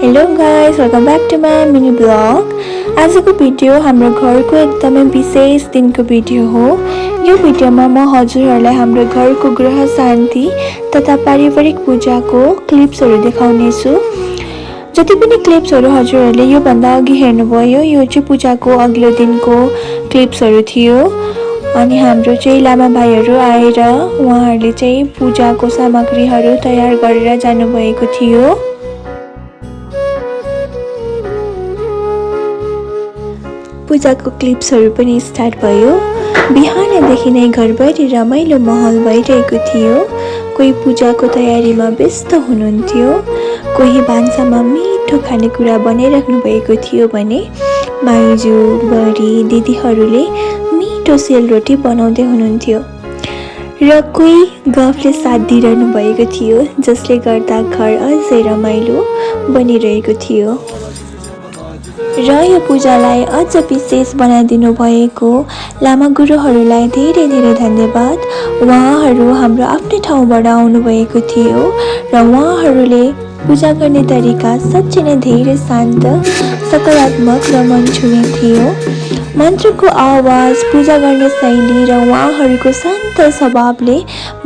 Hello guys, welcome back to my mini blog. आजको video हाम्रो घरको एकदमै विशेष दिनको भिडियो हो। यो भिडियोमा म हजुरहरूलाई हाम्रो घरको ग्रह शान्ति तथा पारिवारिक पूजाको क्लिप्सहरू देखाउने छु। जति पनि क्लिप्सहरू हजुरहरूले यो भन्दा अघि हेर्नुभयो, यो चाहिँ पूजाको अघिल्लो दिनको क्लिप्सहरू थियो। अनि हाम्रो चाहिँ लामा भाइहरू आएर उहाँहरूले चाहिँ पूजाको सामग्रीहरू तयार गरेर जानुभएको थियो। पूजाको क्लिप्सहरू पनि स्टार्ट भयो। बिहानदेखि नै घरभरि रमाइलो माहौल भइरहेको थियो। कोही पूजाको तयारीमा व्यस्त हुनुहुन्थ्यो, कोही भान्सामा मिठो खानेकुरा बनाइराख्नु भएको थियो भने माइजू बडी दिदीहरूले मिठो सेलरोटी बनाउँदै हुनुहुन्थ्यो र कोही गफले साथ दिइरहनु भएको थियो, जसले गर्दा घर अझै रमाइलो बनिरहेको थियो। र यो पूजालाई अझ विशेष बनाइदिनु भएको लामा गुरुहरूलाई धेरै धेरै धन्यवाद। उहाँहरू हाम्रो आफ्नै ठाउँबाट आउनुभएको थियो र उहाँहरूले पूजा गर्ने तरिका साँच्चै नै धेरै शान्त, सकारात्मक र मन छुने थियो। मन्त्रको आवाज, पूजा गर्ने शैली र उहाँहरूको शान्त स्वभावले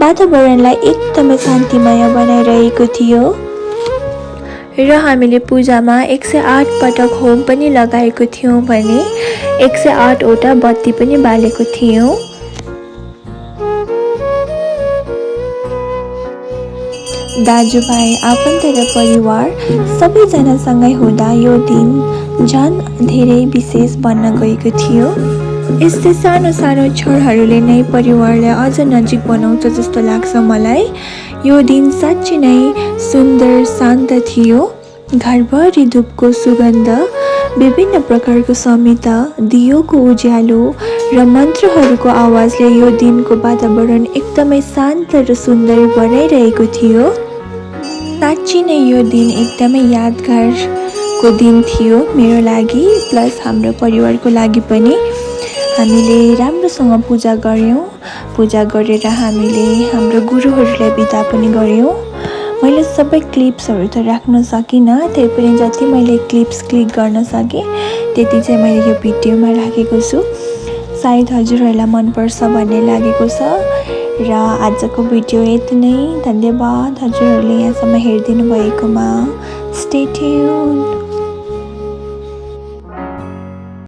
वातावरणलाई एकदमै शान्तिमय बनाइरहेको थियो। र हामीले पूजामा 108 पटक होम पनि लगाएको थियौँ भने 108 वटा बत्ती पनि बालेको थियौँ। दाजुभाइ, आफन्त र परिवार सबैजना सँगै हुँदा यो दिन झन् धेरै विशेष बन्न गएको थियो। यस्तै सानो सानो क्षणहरूले नै परिवारलाई अझ नजिक बनाउँछ जस्तो लाग्छ मलाई। यो दिन साँच्चै नै सुन्दर शान्त थियो। घरभरि धुपको सुगन्ध, विभिन्न प्रकारको समिता, दियोको उज्यालो र मन्त्रहरूको आवाजले यो दिनको वातावरण एकदमै शान्त र सुन्दर बनाइरहेको थियो। साँच्चै नै यो दिन एकदमै यादगारको दिन थियो मेरो लागि, प्लस हाम्रो परिवारको लागि पनि। हामीले राम्रोसँग पूजा गऱ्यौँ। पूजा गरेर हामीले हाम्रो गुरुहरूलाई बिदा पनि गऱ्यौँ। मैले सबै क्लिप्सहरू त राख्न सकिनँ, त्यही पनि जति मैले क्लिप्स क्लिक गर्न सकेँ त्यति चाहिँ मैले यो भिडियोमा राखेको छु। सायद हजुरहरूलाई मनपर्छ भन्ने लागेको छ। र आजको भिडियो यति नै। धन्यवाद हजुरहरूले यहाँसम्म हेरिदिनु भएकोमा। Stay tuned.